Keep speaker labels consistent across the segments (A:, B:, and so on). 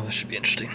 A: this should be interesting.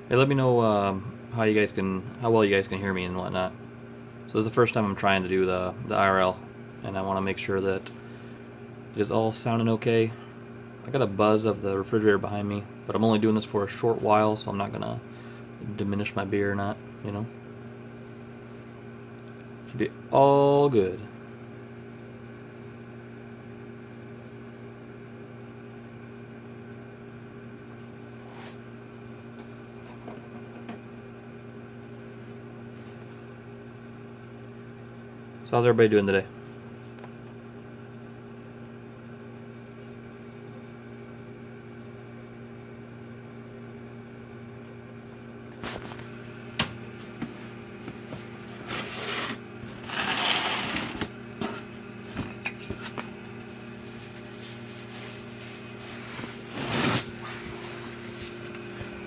A: Hey, let me know how well you guys can hear me and whatnot. So this is the first time I'm trying to do the IRL, and I want to make sure that it is all sounding okay. I got a buzz of the refrigerator behind me, but I'm only doing this for a short while, so I'm not gonna diminish my beer or not, you know. Should be all good. So how's everybody doing today?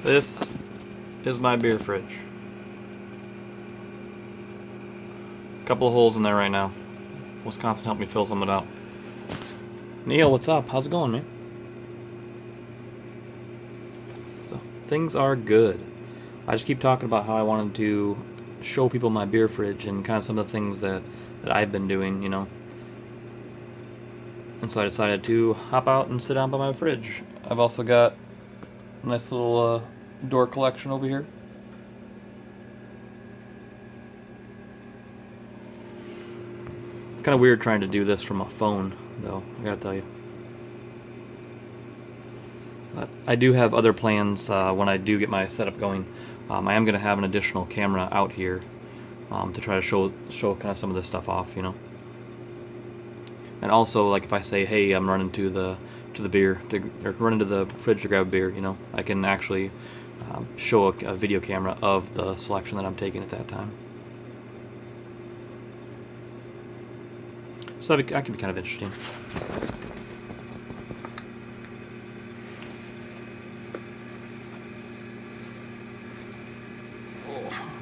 A: This is my beer fridge. Couple of holes in there right now. Wisconsin helped me fill some of it out. Neil, what's up? How's it going, man? So, things are good. I just keep talking about how I wanted to show people my beer fridge and kind of some of the things that I've been doing, you know. And so I decided to hop out and sit down by my fridge. I've also got a nice little door collection over here. Kind of weird trying to do this from a phone, though, I gotta tell you. But I do have other plans when I do get my setup going. I am going to have an additional camera out here to try to show kind of some of this stuff off, you know. And also, like if I say, hey, I'm running to the beer or running to the fridge to grab a beer, you know, I can actually show a video camera of the selection that I'm taking at that time. So that could be kind of interesting.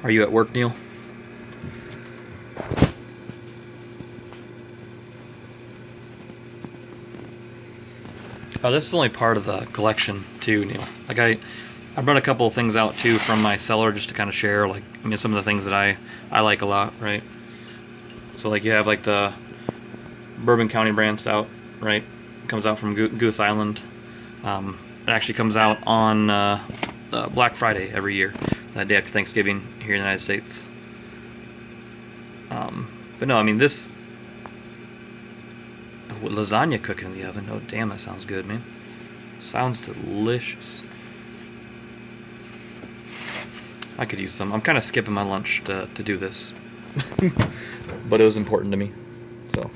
A: Are you at work, Neil? Oh, this is only part of the collection too, Neil. Like I brought a couple of things out too from my cellar just to kind of share, like, I mean, some of the things that I like a lot, right? So like you have like the Bourbon County brand stout, right? It comes out from Goose Island. It actually comes out on Black Friday every year, that day after Thanksgiving here in the United States. But no, I mean this lasagna cooking in the oven. Oh damn, that sounds good, man. Sounds delicious. I could use some. I'm kind of skipping my lunch to do this, but it was important to me, so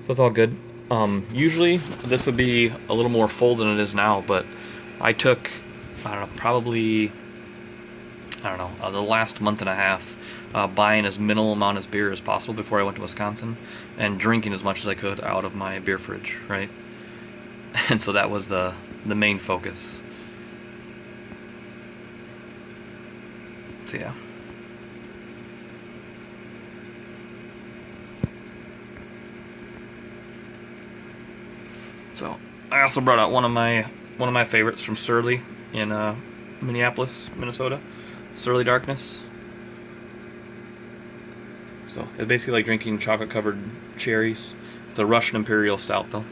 A: it's all good. Usually this would be a little more full than it is now, but I took, I don't know, probably, I don't know, the last month and a half buying as minimal amount of beer as possible before I went to Wisconsin and drinking as much as I could out of my beer fridge, right? And so that was the main focus. So yeah. So I also brought out one of my favorites from Surly in Minneapolis, Minnesota. Surly Darkness. So it's basically like drinking chocolate-covered cherries. It's a Russian Imperial Stout, though.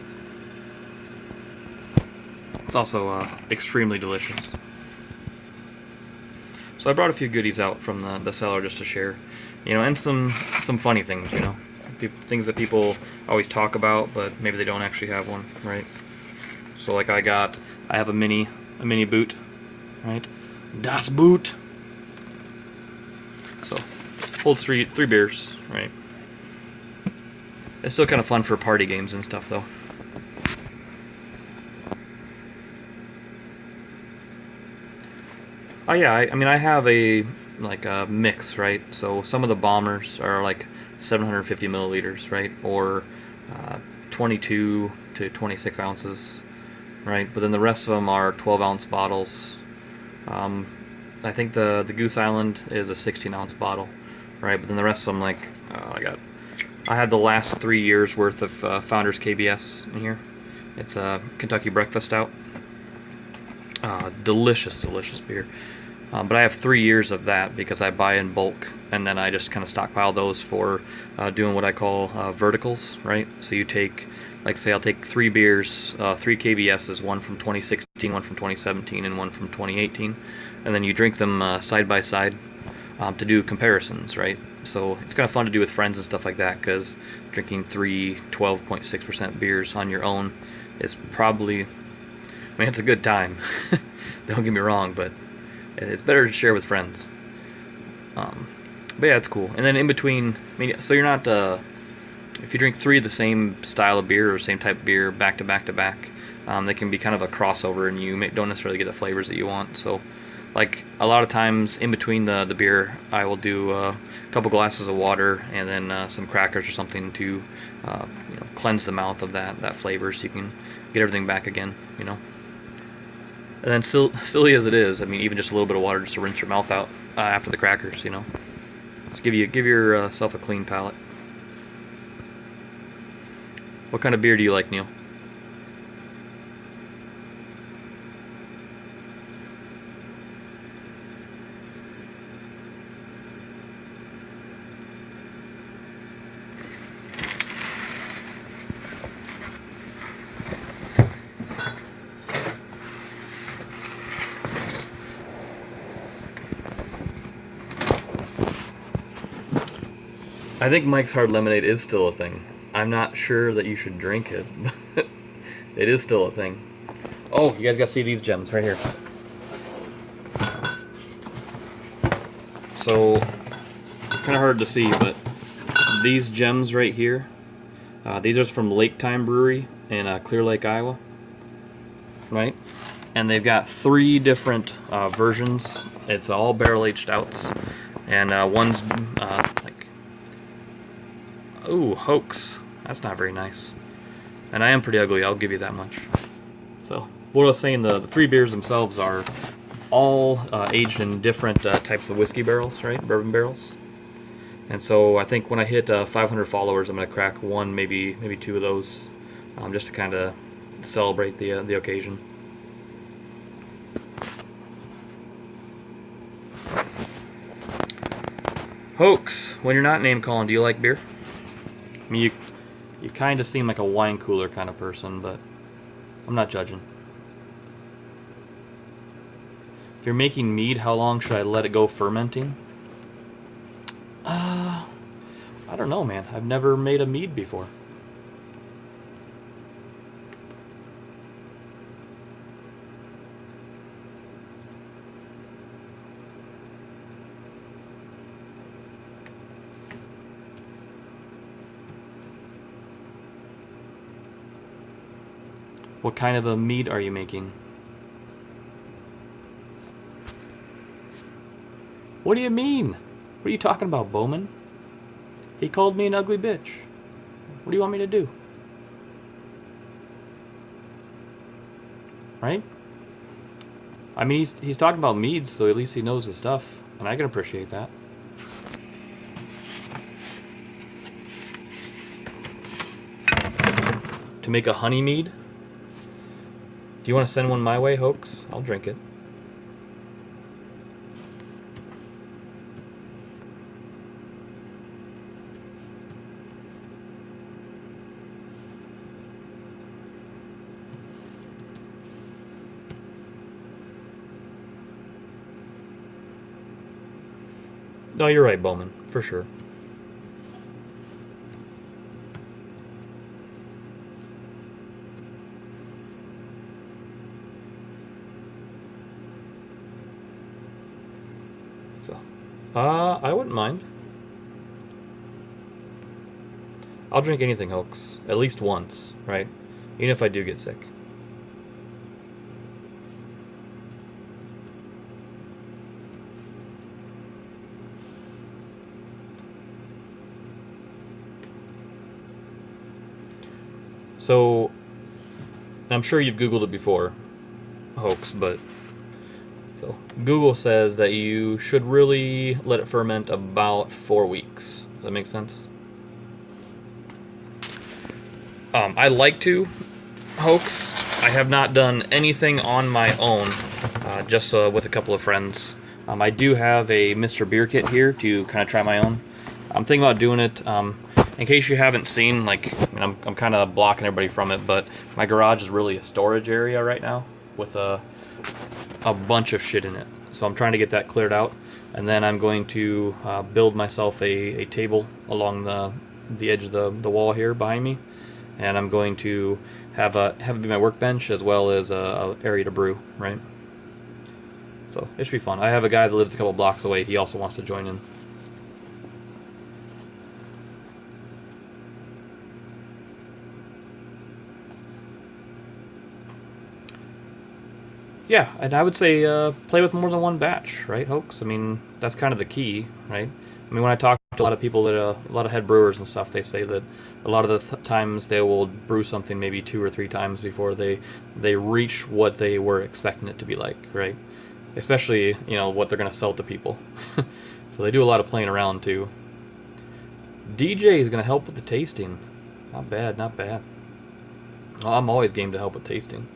A: It's also extremely delicious. So I brought a few goodies out from the cellar just to share, you know, and some funny things, you know, things that people always talk about, but maybe they don't actually have one, right? So like I have a mini boot, right? Das Boot. So holds three beers, right? It's still kind of fun for party games and stuff, though. Oh yeah, I mean I have a mix, right? So some of the bombers are like 750 milliliters, right, or 22 to 26 ounces, right? But then the rest of them are 12-ounce bottles. I think the Goose Island is a 16-ounce bottle, right? But then the rest of them, like I had the last 3 years worth of Founders KBS in here. It's a Kentucky Breakfast Stout. Delicious beer. But I have 3 years of that because I buy in bulk, and then I just kind of stockpile those for doing what I call verticals, right? So you take, like say I'll take 3 beers, 3 KBSs, one from 2016, one from 2017, and one from 2018, and then you drink them side by side to do comparisons, right? So it's kind of fun to do with friends and stuff like that, because drinking 3 12.6% beers on your own is probably, I mean, it's a good time. Don't get me wrong, but it's better to share with friends. But yeah, it's cool. And then in between, I mean, so you're not, if you drink 3 of the same style of beer or same type of beer back to back to back, they can be kind of a crossover, and you don't necessarily get the flavors that you want. So, like a lot of times in between the beer, I will do a couple glasses of water and then some crackers or something to, you know, cleanse the mouth of that flavor, so you can get everything back again, you know. And then silly as it is, I mean, even just a little bit of water just to rinse your mouth out after the crackers, you know. Just give yourself a clean palate. What kind of beer do you like, Neil? I think Mike's Hard Lemonade is still a thing. I'm not sure that you should drink it, but it is still a thing. Oh, you guys gotta see these gems right here. So, it's kind of hard to see, but these gems right here, these are from Lake Time Brewery in Clear Lake, Iowa, right? And they've got 3 different versions. It's all barrel-aged stouts, and one's like, ooh, hoax. That's not very nice. And I am pretty ugly, I'll give you that much. So, what I was saying, the 3 beers themselves are all aged in different types of whiskey barrels, right? Bourbon barrels. And so I think when I hit 500 followers, I'm going to crack 1, maybe 2 of those, just to kind of celebrate the occasion. Hoax, when you're not name calling, do you like beer? I mean, you kind of seem like a wine cooler kind of person, but I'm not judging. If you're making mead, how long should I let it go fermenting? I don't know, man. I've never made a mead before. What kind of a mead are you making? What do you mean? What are you talking about, Bowman? He called me an ugly bitch. What do you want me to do? Right? I mean, he's talking about meads, so at least he knows his stuff, and I can appreciate that. To make a honey mead? Do you want to send one my way, Hoax? I'll drink it. No, you're right, Bowman, for sure. So, I wouldn't mind. I'll drink anything, Hoax, at least once, right? Even if I do get sick. So, I'm sure you've Googled it before, Hoax, but so Google says that you should really let it ferment about 4 weeks. Does that make sense? I like to, Hoax. I have not done anything on my own, just with a couple of friends. I do have a Mr. Beer kit here to kind of try my own. I'm thinking about doing it. In case you haven't seen, like, I mean, I'm kind of blocking everybody from it, but my garage is really a storage area right now with a bunch of shit in it. So I'm trying to get that cleared out, and then I'm going to build myself a table along the edge of the wall here behind me, and I'm going to have it be my workbench as well as a area to brew, right? So it should be fun. I have a guy that lives a couple blocks away. He also wants to join in. Yeah, and I would say play with more than one batch, right, Hoax? I mean, that's kind of the key, right? I mean, when I talk to a lot of people that a lot of head brewers and stuff, they say that a lot of the times they will brew something maybe 2 or 3 times before they reach what they were expecting it to be like, right? Especially, you know, what they're going to sell to people. So they do a lot of playing around too. DJ is going to help with the tasting. Not bad, not bad. Well, I'm always game to help with tasting.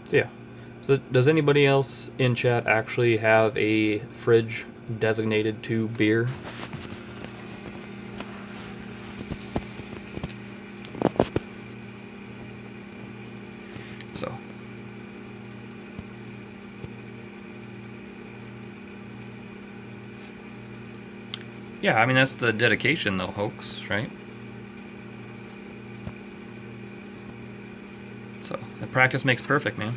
A: So yeah. So does anybody else in chat actually have a fridge designated to beer? So. Yeah, I mean, that's the dedication though, Hoax, right? So, the practice makes perfect, man.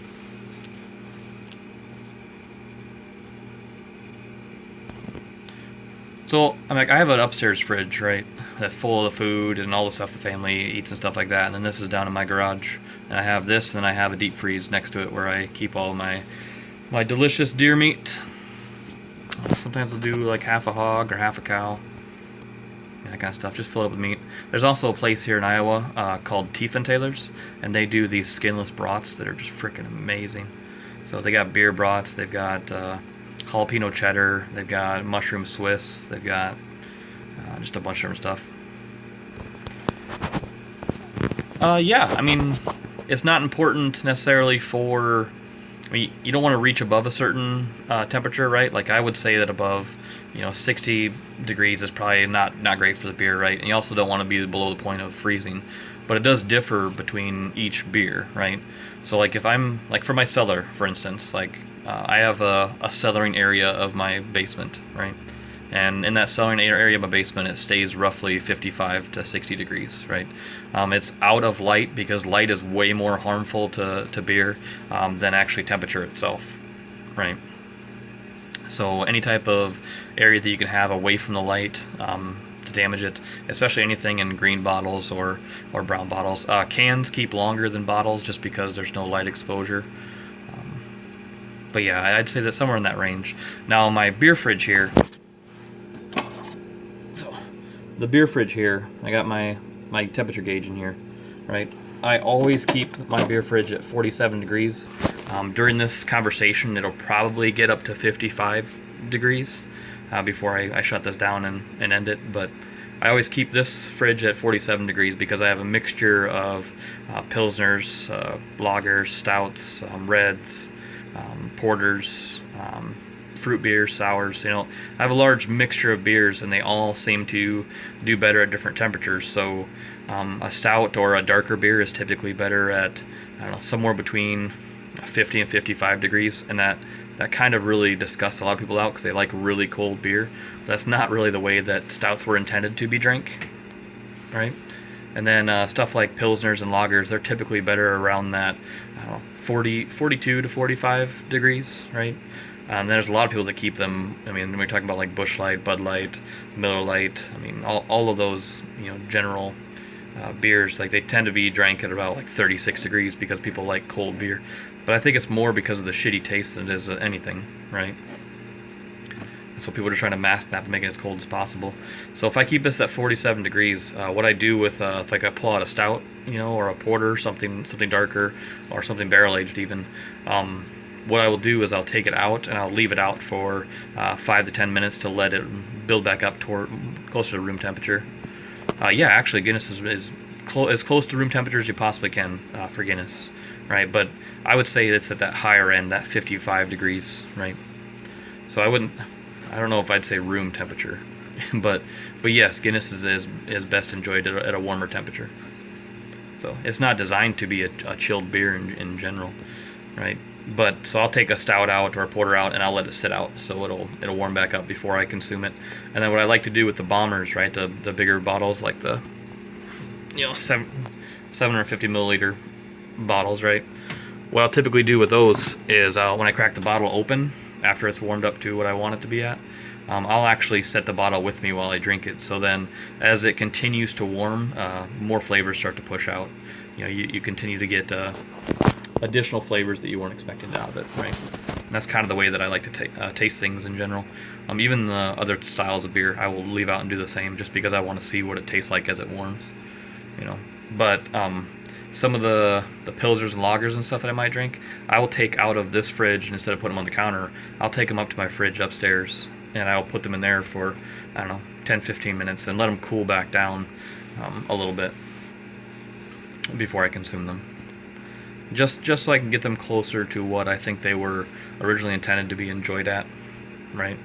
A: So, I'm like, I have an upstairs fridge, right? That's full of the food and all the stuff the family eats and stuff like that. And then this is down in my garage. And I have this, and then I have a deep freeze next to it where I keep all my delicious deer meat. Sometimes I'll do like half a hog or half a cow. That kind of stuff, just fill it up with meat. There's also a place here in Iowa called Tiefenthaler's, and they do these skinless brats that are just freaking amazing. So they got beer brats, they've got jalapeno cheddar, they've got mushroom Swiss, they've got just a bunch of different stuff. Yeah, I mean, it's not important necessarily for, I mean, you don't want to reach above a certain temperature, right? Like I would say that above, 60 degrees is probably not great for the beer, right? And you also don't want to be below the point of freezing. But it does differ between each beer, right? So like if I'm, like for my cellar, for instance, like I have a cellaring area of my basement, right? And in that cellaring area of my basement, it stays roughly 55 to 60 degrees, right? It's out of light because light is way more harmful to beer than actually temperature itself, right? So any type of area that you can have away from the light to damage it, especially anything in green bottles or brown bottles. Cans keep longer than bottles just because there's no light exposure. But yeah, I'd say that somewhere in that range. Now my beer fridge here, so the beer fridge here, I got my temperature gauge in here, right? I always keep my beer fridge at 47 degrees. During this conversation, it'll probably get up to 55 degrees. before I shut this down and end it. But I always keep this fridge at 47 degrees because I have a mixture of pilsners, lagers, stouts, reds, porters, fruit beers, sours. I have a large mixture of beers, and they all seem to do better at different temperatures. So a stout or a darker beer is typically better at, I don't know, somewhere between 50 and 55 degrees, and that kind of really disgusts a lot of people out because they like really cold beer. But that's not really the way that stouts were intended to be drank, right? And then stuff like pilsners and lagers, they're typically better around that, I don't know, 42 to 45 degrees, right? And there's a lot of people that keep them. I mean, when we're talking about like Busch Light, Bud Light, Miller Light, I mean, all of those, general beers, like they tend to be drank at about like 36 degrees because people like cold beer. But I think it's more because of the shitty taste than it is anything, right? And so people are trying to mask that to make it as cold as possible. So if I keep this at 47 degrees, what I do with, if like I pull out a stout, or a porter, something darker, or something barrel aged even, what I will do is I'll take it out and I'll leave it out for 5 to 10 minutes to let it build back up toward closer to room temperature. Yeah, actually, Guinness is as close to room temperature as you possibly can for Guinness, right? But I would say it's at that higher end, that 55 degrees, right? So I don't know if I'd say room temperature, but yes, Guinness is best enjoyed at a warmer temperature. So it's not designed to be a chilled beer in general, right? But so I'll take a stout out or a porter out and I'll let it sit out so it'll warm back up before I consume it. And then what I like to do with the bombers, right, the bigger bottles, like the 750 milliliter bottles, right? What I'll typically do with those is when I crack the bottle open after it's warmed up to what I want it to be at, I'll actually set the bottle with me while I drink it. So then, as it continues to warm, more flavors start to push out. You continue to get additional flavors that you weren't expecting out of it, right? And that's kind of the way that I like to taste things in general. Even the other styles of beer, I will leave out and do the same, just because I want to see what it tastes like as it warms. But some of the pilsners and lagers and stuff that I might drink, I will take out of this fridge, and instead of putting them on the counter, I'll take them up to my fridge upstairs, and I'll put them in there for, I don't know, 10-15 minutes and let them cool back down a little bit before I consume them. Just so I can get them closer to what I think they were originally intended to be enjoyed at, right?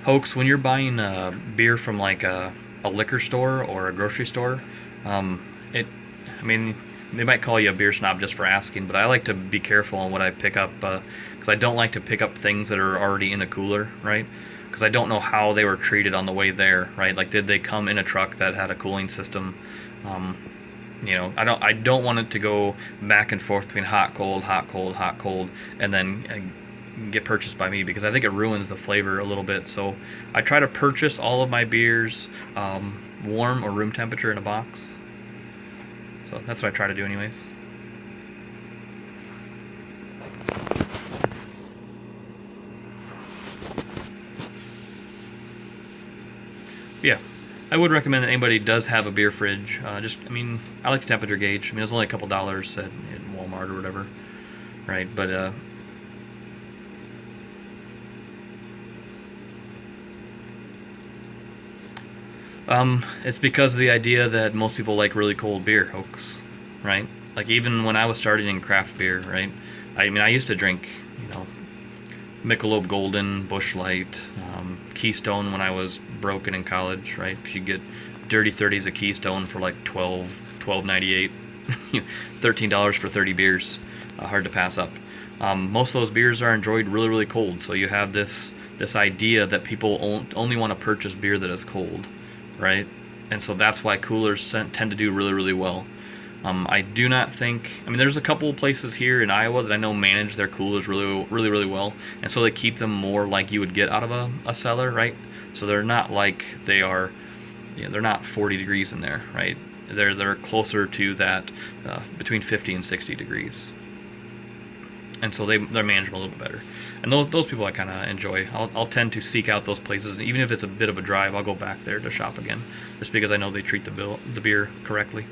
A: Hoax, when you're buying beer from like a liquor store or a grocery store, I mean, they might call you a beer snob just for asking, but I like to be careful on what I pick up, because I don't like to pick up things that are already in a cooler, right? Because I don't know how they were treated on the way there, right? Like, did they come in a truck that had a cooling system? I don't want it to go back and forth between hot, cold, hot, cold, hot, cold, and then get purchased by me, because I think it ruins the flavor a little bit. So I try to purchase all of my beers warm or room temperature in a box. So that's what I try to do anyways. Yeah, I would recommend that anybody does have a beer fridge. I like the temperature gauge. It's only a couple dollars at Walmart or whatever, right? But it's because of the idea that most people like really cold beer, Hoax, right? Like, even when I was starting in craft beer, right? I used to drink, Michelob Golden, Busch Light, Keystone when I was broken in college, right? Because you get Dirty 30s of Keystone for like $12.98, $13 for 30 beers, hard to pass up. Most of those beers are enjoyed really, really cold, so you have this idea that people only want to purchase beer that is cold, right? And so that's why coolers tend to do really, really well. I do not think, there's a couple of places here in Iowa that I know manage their coolers really, really, really well, and so they keep them more like you would get out of a cellar, right? So they're not like they are, they're not 40 degrees in there, right? They're closer to that, between 50 and 60 degrees. and so they're manageable a little bit better. And those people I kind of enjoy. I'll tend to seek out those places, even if it's a bit of a drive. I'll go back there to shop again, just because I know they treat the beer correctly.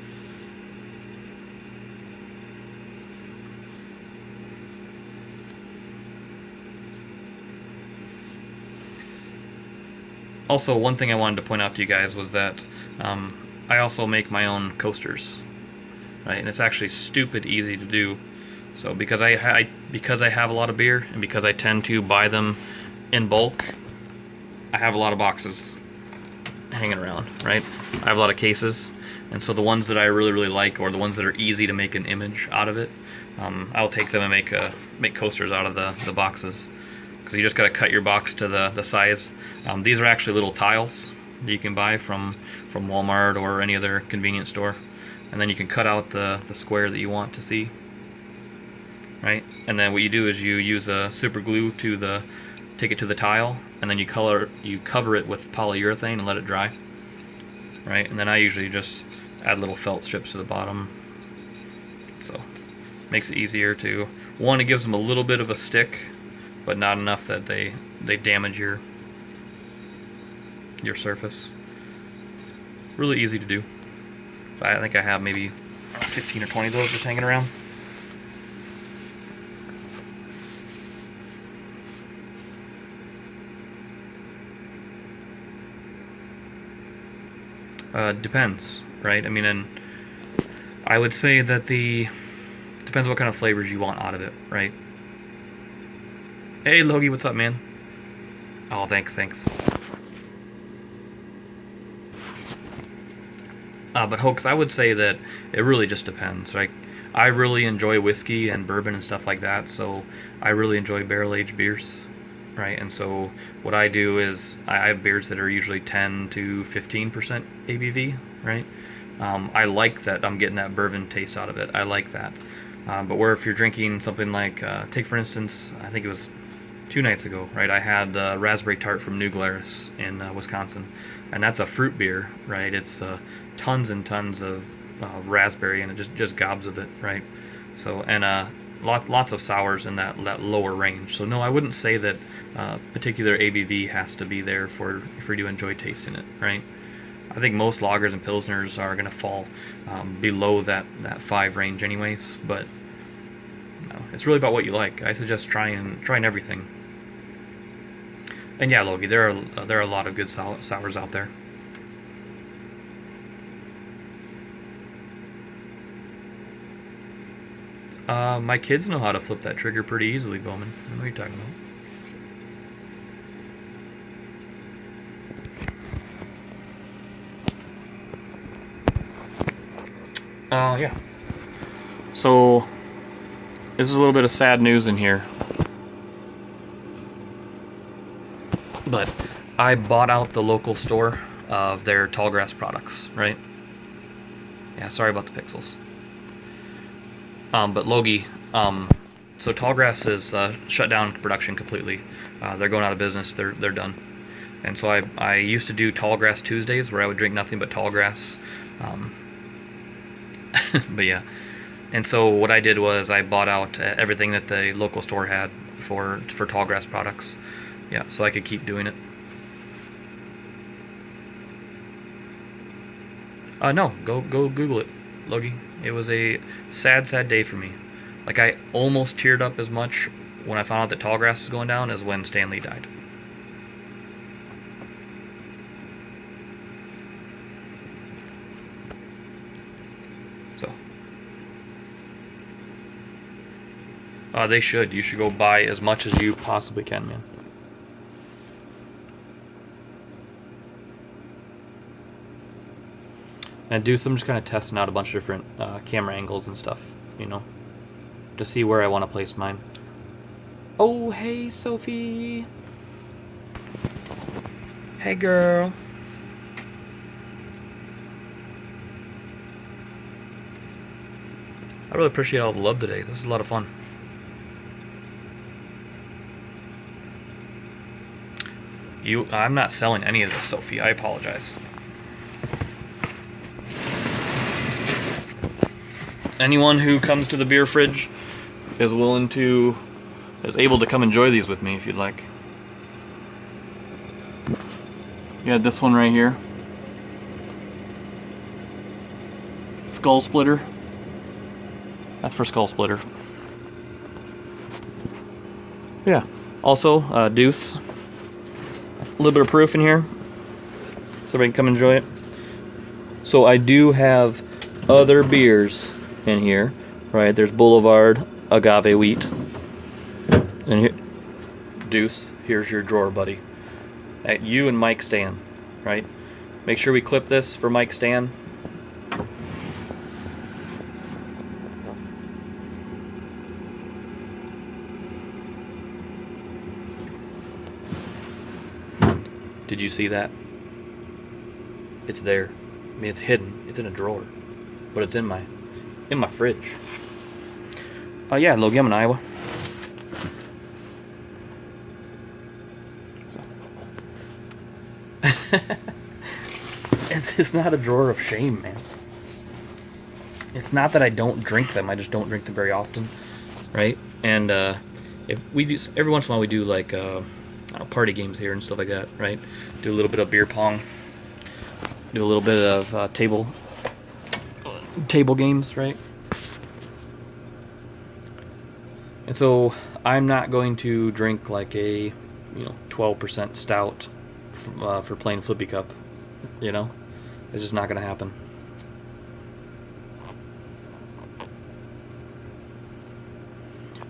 A: Also, one thing I wanted to point out to you guys was that I also make my own coasters, right? And it's actually stupid easy to do. So because I have a lot of beer, and because I tend to buy them in bulk, I have a lot of boxes hanging around, right? I have a lot of cases, and so the ones that I really like, or the ones that are easy to make an image out of it, I'll take them and make coasters out of the boxes. Because you just got to cut your box to the size. These are actually little tiles that you can buy from Walmart or any other convenience store, and then you can cut out the square that you want to see, right? And then what you do is you use a super glue to take it to the tile, and then you cover it with polyurethane and let it dry, right? And then I usually just add little felt strips to the bottom, so makes it easier to, one, it gives them a little bit of a stick, but not enough that they damage your surface. Really easy to do. So I think I have maybe 15 or 20 of those just hanging around. Depends, right? I mean, and I would say that depends what kind of flavors you want out of it, right? Hey Logie, what's up, man? Oh, thanks. But Hoax, I would say that it really just depends. Like, I really enjoy whiskey and bourbon and stuff like that, so I really enjoy barrel-aged beers, right? And so what I do is I have beers that are usually 10 to 15% ABV, right? I like that I'm getting that bourbon taste out of it. I like that. But where if you're drinking something like, take for instance, I think it was 2 nights ago, right? I had raspberry tart from New Glarus in Wisconsin, and that's a fruit beer, right? It's tons and tons of raspberry, and it just gobs of it, right? So, and lots of sours in that lower range. So no, I wouldn't say that particular ABV has to be there for you to enjoy tasting it, right? I think most lagers and pilsners are going to fall below that 5 range anyways, but it's really about what you like. I suggest trying everything. And yeah, Logie, there are a lot of good sours out there. My kids know how to flip that trigger pretty easily, Bowman. I know what you're talking about. Yeah. So, this is a little bit of sad news in here. But I bought out the local store of their tallgrass products, right? Yeah, sorry about the pixels. But Logie, so Tallgrass is shut down production completely. They're going out of business. They're done. And so I used to do Tallgrass Tuesdays, where I would drink nothing but Tallgrass. But yeah. And so what I did was I bought out everything that the local store had for Tallgrass products. Yeah, so I could keep doing it. No, go Google it, Logie. It was a sad day for me. Like, I almost teared up as much when I found out that Tallgrass was going down as when Stan Lee died. So, they should. You should go buy as much as you possibly can, man. And I'm just kind of testing out a bunch of different camera angles and stuff, you know, to see where I want to place mine. Oh, hey, Sophie. Hey, girl. I really appreciate all the love today. This is a lot of fun. I'm not selling any of this, Sophie. I apologize. Anyone who comes to the beer fridge is able to come enjoy these with me if you'd like. You got this one right here. Skull Splitter. That's for Skull Splitter. Yeah. Also, Deuce. A little bit of proof in here, so everybody can come enjoy it. So I do have other beers in here, right? There's Boulevard, Agave Wheat, and here, Deuce. Here's your drawer, buddy. At you and Mike Stan, right? Make sure we clip this for Mike Stan. Did you see that? It's there. I mean, it's hidden. It's in a drawer, but it's in my fridge. Yeah, Logie, I'm in Iowa. It's not a drawer of shame, man. It's not that I don't drink them. I just don't drink them very often, right? And if we do, every once in a while we do like party games here and stuff like that, right? Do a little bit of beer pong, do a little bit of table games, right? And so I'm not going to drink like a 12% stout for playing Flippy Cup, it's just not going to happen.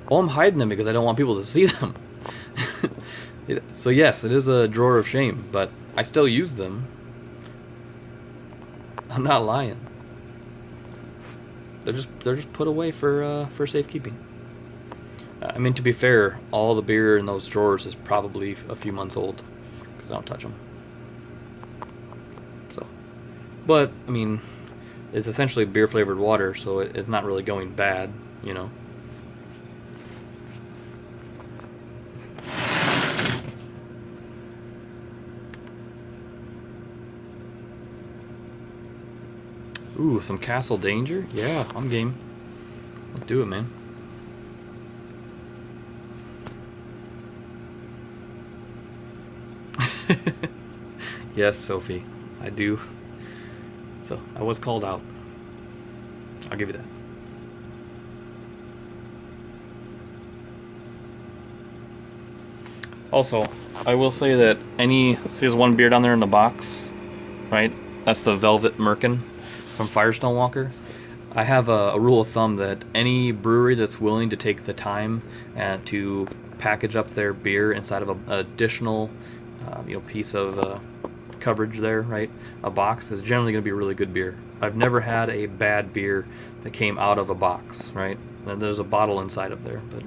A: Well, I'm hiding them because I don't want people to see them. So yes, it is a drawer of shame, but I still use them. I'm not lying. They're just put away for safekeeping. I mean, to be fair, all the beer in those drawers is probably a few months old because I don't touch them. So, but I mean, it's essentially beer flavored water, so it's not really going bad, Ooh, some Castle Danger? Yeah, I'm game. Let's do it, man. Yes, Sophie, I do. So, I was called out. I'll give you that. Also, I will say that see there's one beer down there in the box, right? That's the Velvet Merkin from Firestone Walker. I have a rule of thumb that any brewery that's willing to take the time and to package up their beer inside of an additional piece of coverage there, right? A box is generally going to be a really good beer. I've never had a bad beer that came out of a box, right? And there's a bottle inside of there, but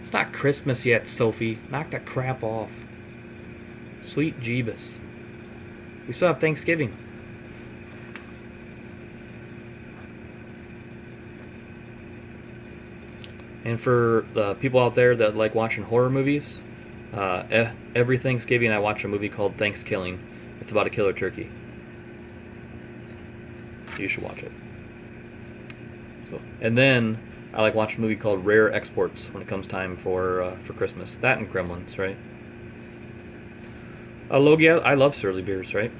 A: it's not Christmas yet, Sophie. Knock that crap off. Sweet Jeebus. We still have Thanksgiving. And for the people out there that like watching horror movies, every Thanksgiving I watch a movie called Thanksgiving. It's about a killer turkey. You should watch it. So, and then I like watching a movie called Rare Exports when it comes time for Christmas. That and Gremlins, right? Logie, I love Surly beers, right?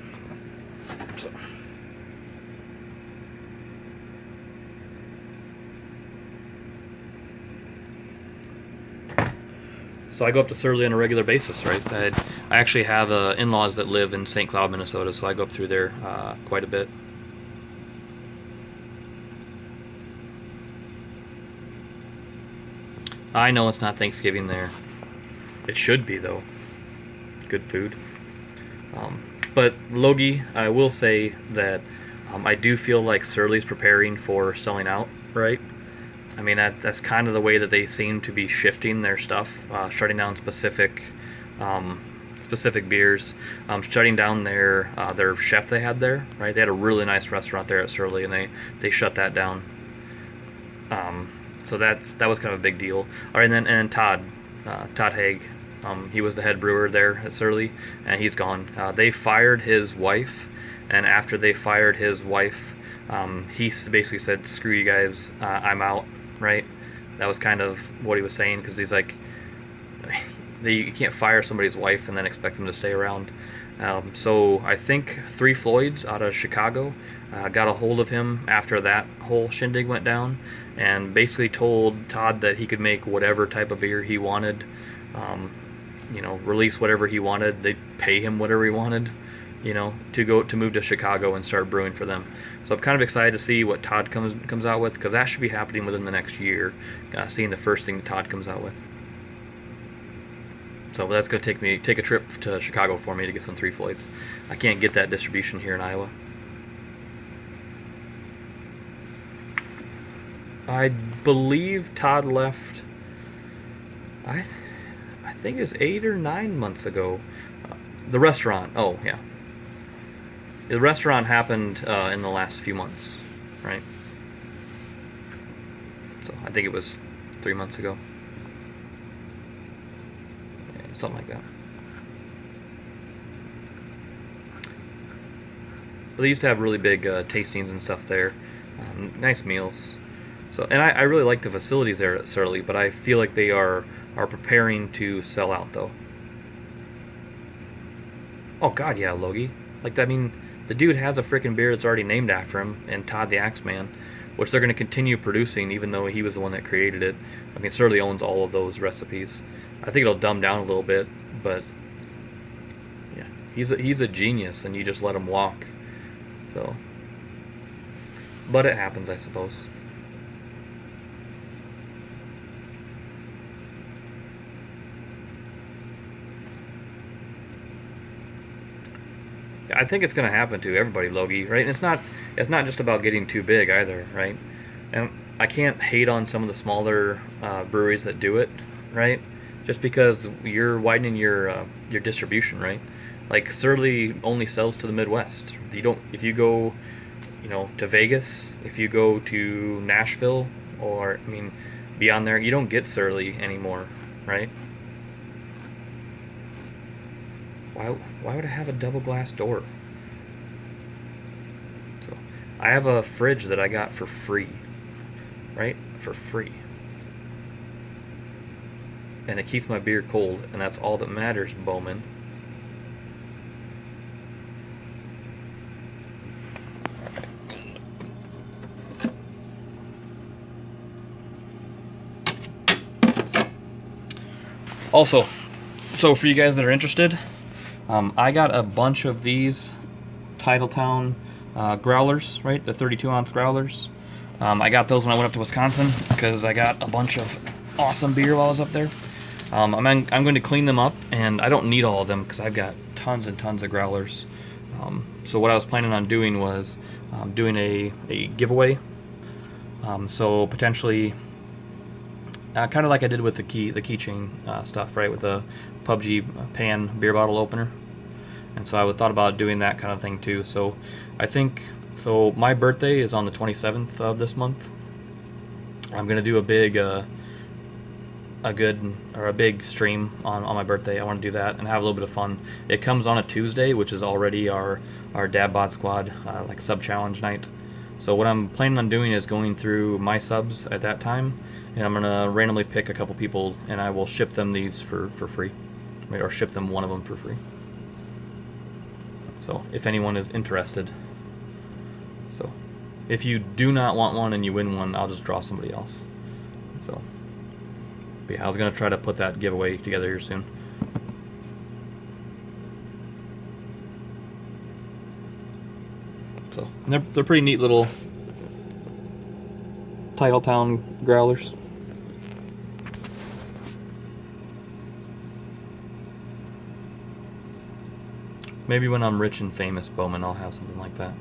A: So I go up to Surly on a regular basis, right? I actually have in-laws that live in St. Cloud, Minnesota, so I go up through there quite a bit. I know it's not Thanksgiving there. It should be, though. Good food. But Logie, I will say that I do feel like Surly's preparing for selling out, right? I mean, that's kind of the way that they seem to be shifting their stuff, shutting down specific beers, shutting down their chef they had there, right? They had a really nice restaurant there at Surly, and they shut that down. So that was kind of a big deal. All right, and then Todd Haig He was the head brewer there at Surly, and he's gone. They fired his wife, and after they fired his wife, he basically said, "Screw you guys, I'm out." Right? That was kind of what he was saying, because he's like, you can't fire somebody's wife and then expect them to stay around. So I think Three Floyds out of Chicago got a hold of him after that whole shindig went down, and basically told Todd that he could make whatever type of beer he wanted, release whatever he wanted. They'd pay him whatever he wanted, to move to Chicago and start brewing for them. So I'm kind of excited to see what Todd comes out with, because that should be happening within the next year. Seeing the first thing that Todd comes out with. So that's going to take a trip to Chicago for me to get some Three Floyds. I can't get that distribution here in Iowa. I believe Todd left, I think it's 8 or 9 months ago. The restaurant, oh yeah. The restaurant happened in the last few months, right? So I think it was 3 months ago. Something like that. But they used to have really big tastings and stuff there. Nice meals. So, and I really like the facilities there at Surly, but I feel like they are preparing to sell out, though. Oh God, yeah, Logie. Like, I mean, the dude has a freaking beer that's already named after him, and Todd the Axeman, which they're going to continue producing, even though he was the one that created it. I mean, Surly owns all of those recipes. I think it'll dumb down a little bit, but yeah, he's a genius, and you just let him walk. So, but it happens, I suppose. I think it's going to happen to everybody, Logie, right? And it's not just about getting too big either, right? And I can't hate on some of the smaller breweries that do it, right? Just because you're widening your distribution, right? Like Surly only sells to the Midwest. If you go, to Vegas, if you go to Nashville, or beyond there, you don't get Surly anymore, right? Why would I have a double glass door? So I have a fridge that I got for free, right? For free. And it keeps my beer cold, and that's all that matters, Bowman. Also, so for you guys that are interested, I got a bunch of these Titletown growlers, right? The 32-ounce growlers. I got those when I went up to Wisconsin because I got a bunch of awesome beer while I was up there. I'm going to clean them up, and I don't need all of them because I've got tons and tons of growlers. So what I was planning on doing was doing a giveaway. So potentially, kind of like I did with the keychain stuff, right? With the PUBG pan beer bottle opener. And so I thought about doing that kind of thing too. So I think, my birthday is on the 27th of this month. I'm going to do a big stream on my birthday. I want to do that and have a little bit of fun. It comes on a Tuesday, which is already our Dad Bod Squad like sub challenge night. So what I'm planning on doing is going through my subs at that time, and I'm gonna randomly pick a couple people, and I will ship them these for free, right? Or ship them one of them for free. So if anyone is interested, so if you do not want one and you win one, I'll just draw somebody else. So. But yeah, I was going to try to put that giveaway together here soon. So, they're pretty neat little Titletown growlers. Maybe when I'm rich and famous, Bowman, I'll have something like that,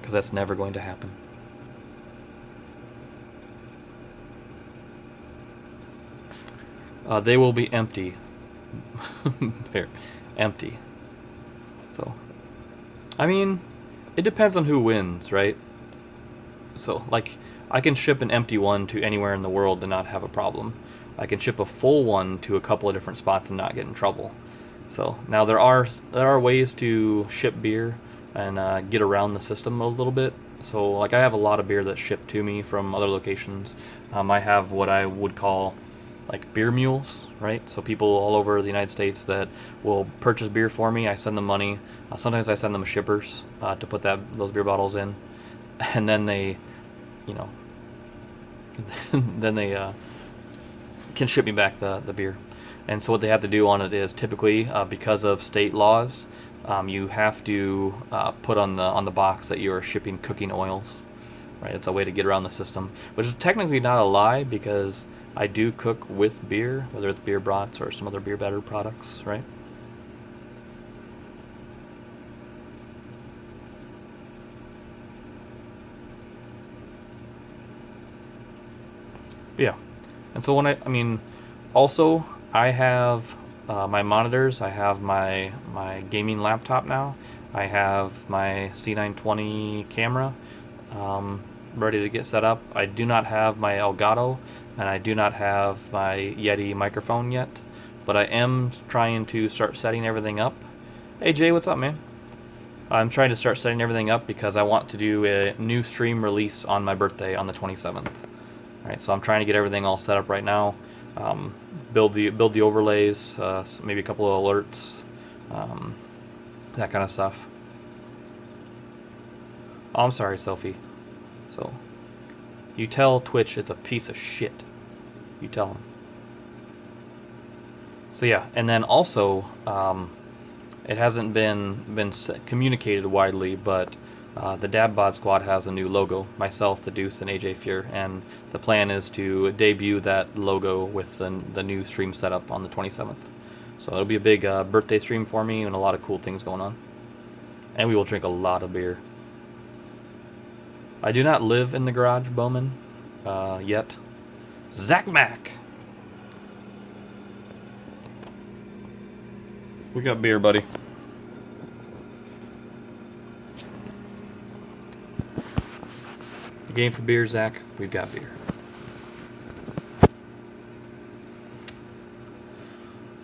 A: Because that's never going to happen. They will be empty. Empty. So, it depends on who wins, right? So, like, I can ship an empty one to anywhere in the world and not have a problem. I can ship a full one to a couple of different spots and not get in trouble. So now there are ways to ship beer and get around the system a little bit. So like I have a lot of beer that's shipped to me from other locations. I have what I would call like beer mules, right? So people all over the United States that will purchase beer for me. I send them money. Sometimes I send them shippers to put those beer bottles in, and then they, you know, then they can ship me back the beer. And so what they have to do on it is typically because of state laws, you have to put on the box that you are shipping cooking oils, right? It's a way to get around the system, which is technically not a lie because I do cook with beer, whether it's beer brats or some other beer batter products, right? But yeah, and so when I mean, also I have my monitors. I have my gaming laptop now. I have my C920 camera ready to get set up. I do not have my Elgato, and I do not have my Yeti microphone yet, but I am trying to start setting everything up. Hey Jay, what's up, man? I'm trying to start setting everything up because I want to do a new stream release on my birthday on the 27th. Alright, so I'm trying to get everything all set up right now. Build the overlays, maybe a couple of alerts, that kind of stuff. Oh, I'm sorry, Sophie. So, you tell Twitch it's a piece of shit. You tell them. So yeah, and then also, it hasn't been communicated widely, but the Dabbot Squad has a new logo. Myself, the Deuce, and AJ Fear, and the plan is to debut that logo with the new stream setup on the 27th. So it'll be a big birthday stream for me and a lot of cool things going on. And we will drink a lot of beer. I do not live in the garage, Bowman, yet. Zach Mack! We got beer, buddy. You game for beer, Zach? We've got beer.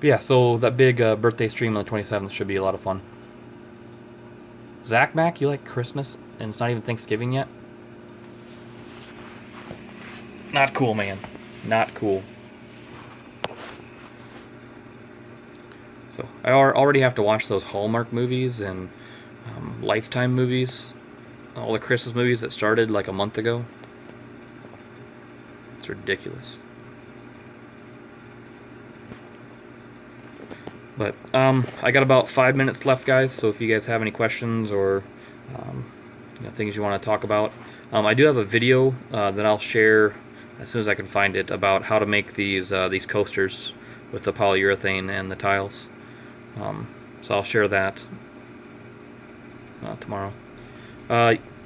A: But yeah, so that big birthday stream on the 27th should be a lot of fun. Zach Mack, you like Christmas and it's not even Thanksgiving yet? Not cool, man. Not cool. So I already have to watch those Hallmark movies and Lifetime movies. All the Christmas movies that started like a month ago. It's ridiculous. But I got about 5 minutes left, guys, so if you guys have any questions or things you want to talk about, I do have a video that I'll share as soon as I can find it about how to make these coasters with the polyurethane and the tiles. So I'll share that tomorrow.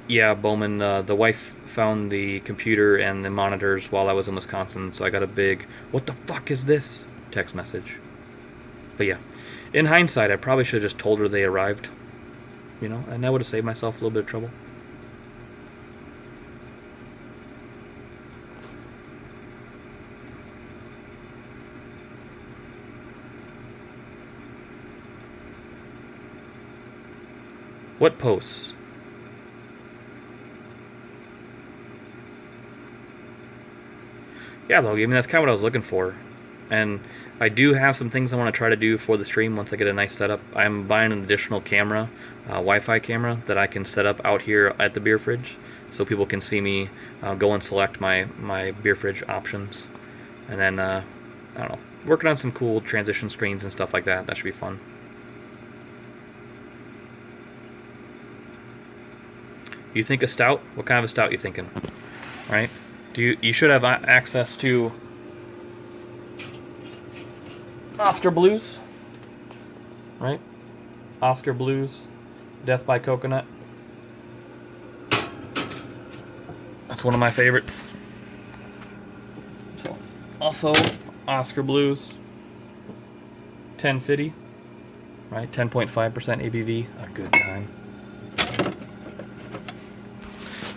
A: Yeah, Bowman, the wife found the computer and the monitors while I was in Wisconsin, so I got a big, "What the fuck is this?" text message. But yeah, in hindsight, I probably should have just told her they arrived, and that would have saved myself a little bit of trouble. What posts? Yeah, Logie, I mean, that's kind of what I was looking for. And I do have some things I want to try to do for the stream once I get a nice setup. I'm buying an additional camera, Wi-Fi camera, that I can set up out here at the beer fridge so people can see me go and select my beer fridge options. And then, I don't know, working on some cool transition screens and stuff like that. That should be fun. You think a stout? What kind of a stout you thinking? Right? You should have access to Oscar Blues, right? Oscar Blues, Death by Coconut. That's one of my favorites. So, also Oscar Blues, 1050, right? 10.5% ABV, a good time.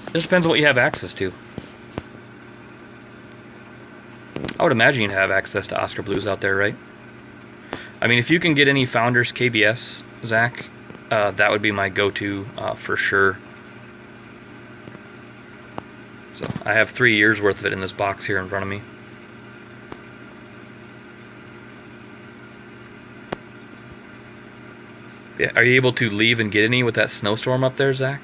A: It just depends on what you have access to. would imagine you'd have access to Oscar Blues out there, right? I mean, if you can get any Founders KBS, Zach, that would be my go-to for sure. So I have 3 years worth of it in this box here in front of me. Yeah, are you able to leave and get any with that snowstorm up there, Zach?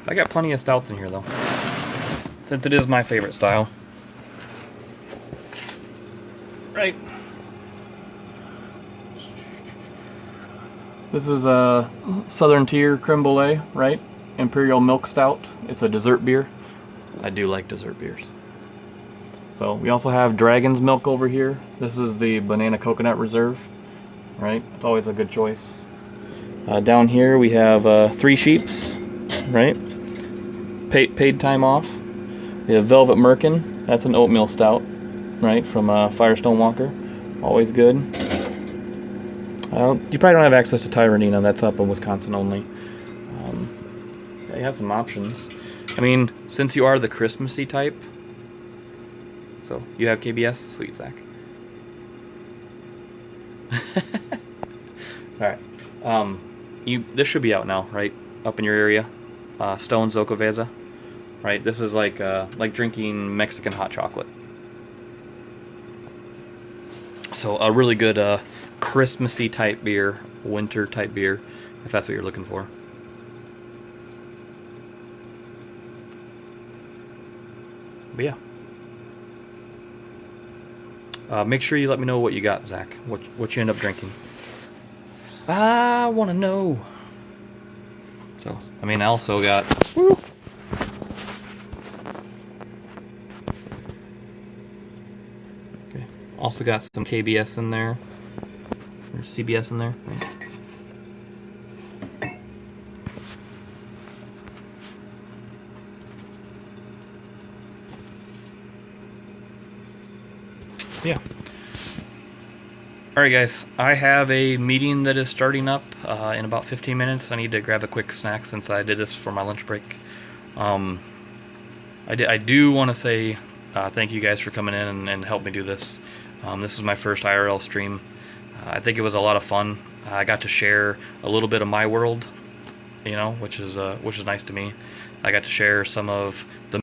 A: I got plenty of stouts in here though, since it is my favorite style. Right. This is a Southern Tier Creme Brulee, right? Imperial Milk Stout. It's a dessert beer. I do like dessert beers. So we also have Dragon's Milk over here. This is the Banana Coconut Reserve, right? It's always a good choice. Down here we have Three Sheeps, right? Paid time off. We have Velvet Merkin. That's an oatmeal stout, right? From Firestone Walker. Always good. You probably don't have access to Tyranina. That's up in Wisconsin only. Yeah, you have some options. I mean, since you are the Christmassy type, so you have KBS? Sweet, Zach. Alright. This should be out now, right? Up in your area. Stone Zocaveza. Right? This is like drinking Mexican hot chocolate. So a really good Christmassy type beer, winter type beer, if that's what you're looking for. But yeah. Make sure you let me know what you got, Zach. What you end up drinking. I want to know. So, I mean, I also got... Woo, okay. Also got some KBS in there. Or CBS in there. Right. Yeah. Alright guys, I have a meeting that is starting up in about 15 minutes. I need to grab a quick snack since I did this for my lunch break. I do want to say thank you guys for coming in and helping me do this. This is my first IRL stream. I think it was a lot of fun. I got to share a little bit of my world, you know, which is nice to me. I got to share some of the